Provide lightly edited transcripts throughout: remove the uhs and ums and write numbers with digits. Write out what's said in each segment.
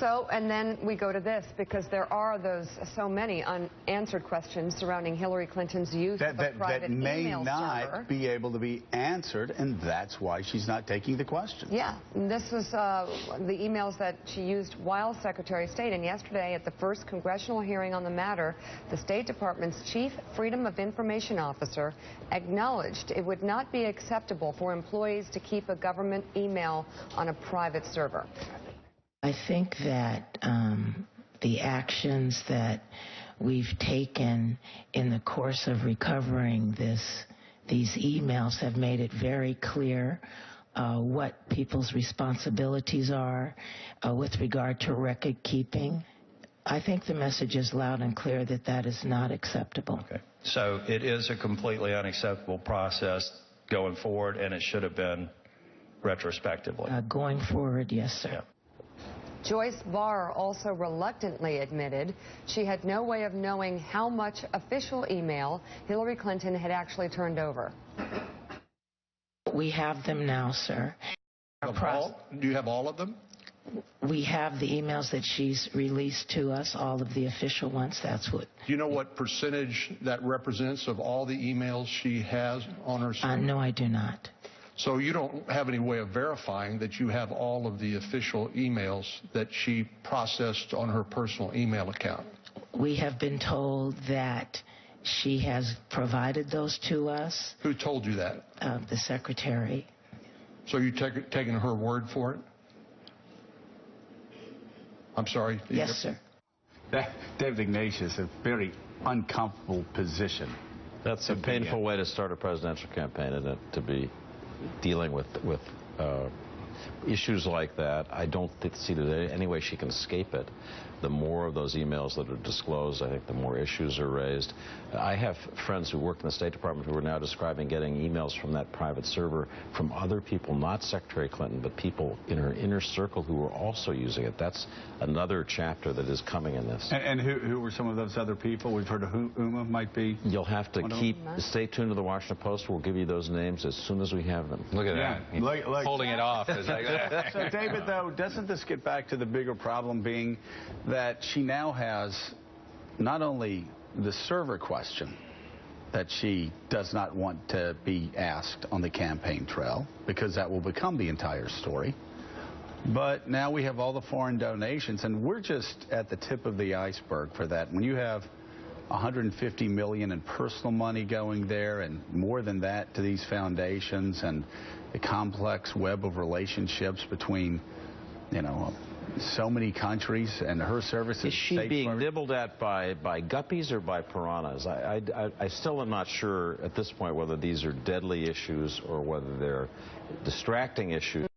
So, and then we go to this, because there are so many unanswered questions surrounding Hillary Clinton's use of a private email server. That may not be able to be answered, and that's why she's not taking the questions. Yeah, and this was the emails that she used while Secretary of State. And yesterday, at the first congressional hearing on the matter, the State Department's Chief Freedom of Information Officer acknowledged it would not be acceptable for employees to keep a government email on a private server. I think that the actions that we've taken in the course of recovering these emails have made it very clear what people's responsibilities are with regard to record keeping. I think the message is loud and clear that that is not acceptable. Okay. So it is a completely unacceptable process going forward, and it should have been retrospectively. Going forward, yes, sir. Yeah. Joyce Barr also reluctantly admitted she had no way of knowing how much official email Hillary Clinton had actually turned over. We have them now, sir. Do you have all of them? We have the emails that she's released to us, all of the official ones. That's what. Do you know what percentage that represents of all the emails she has on her server? No, I do not. So you don't have any way of verifying that you have all of the official emails that she processed on her personal email account? We have been told that she has provided those to us. Who told you that? The Secretary. So you taking her word for it? I'm sorry? Yes, sir. David Ignatius, a very uncomfortable position. That's a painful way to start a presidential campaign, isn't it, to be dealing with issues like that. I don't see that any way she can escape it. The more of those emails that are disclosed, I think the more issues are raised. I have friends who work in the State Department who are now describing getting emails from that private server from other people, not Secretary Clinton, but people in her inner circle who are also using it. That's another chapter that is coming in this. And who were some of those other people? We've heard of who Uma might be. You'll have to stay tuned to the Washington Post. We'll give you those names as soon as we have them. Look at that. He's holding it off. So, David, though, doesn't this get back to the bigger problem being that she now has not only the server question that she does not want to be asked on the campaign trail, because that will become the entire story, but now we have all the foreign donations, and we're just at the tip of the iceberg for that. When you have $150 million in personal money going there and more than that to these foundations, and the complex web of relationships between, so many countries and her services. Is she being nibbled at by guppies or by piranhas? I still am not sure at this point whether these are deadly issues or whether they're distracting issues.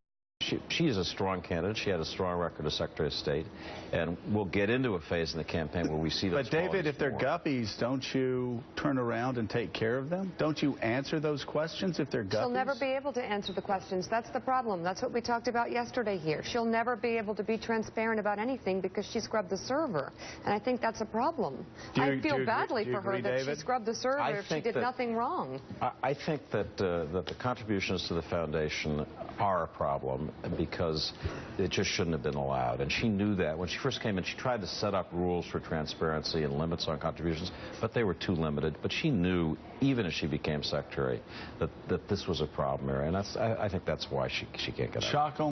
She is a strong candidate. She had a strong record as Secretary of State, and we'll get into a phase in the campaign where we see those. But David, if they're guppies, don't you turn around and take care of them? Don't you answer those questions if they're guppies? She'll never be able to answer the questions. That's the problem. That's what we talked about yesterday here. She'll never be able to be transparent about anything because she scrubbed the server, and I think that's a problem. I feel badly for her that she scrubbed the server if she did nothing wrong. I think that the contributions to the foundation are a problem, because it just shouldn't have been allowed. And she knew that. When she first came in, she tried to set up rules for transparency and limits on contributions, but they were too limited. But she knew, even as she became secretary, that this was a problem here. And I think that's why she can't get out.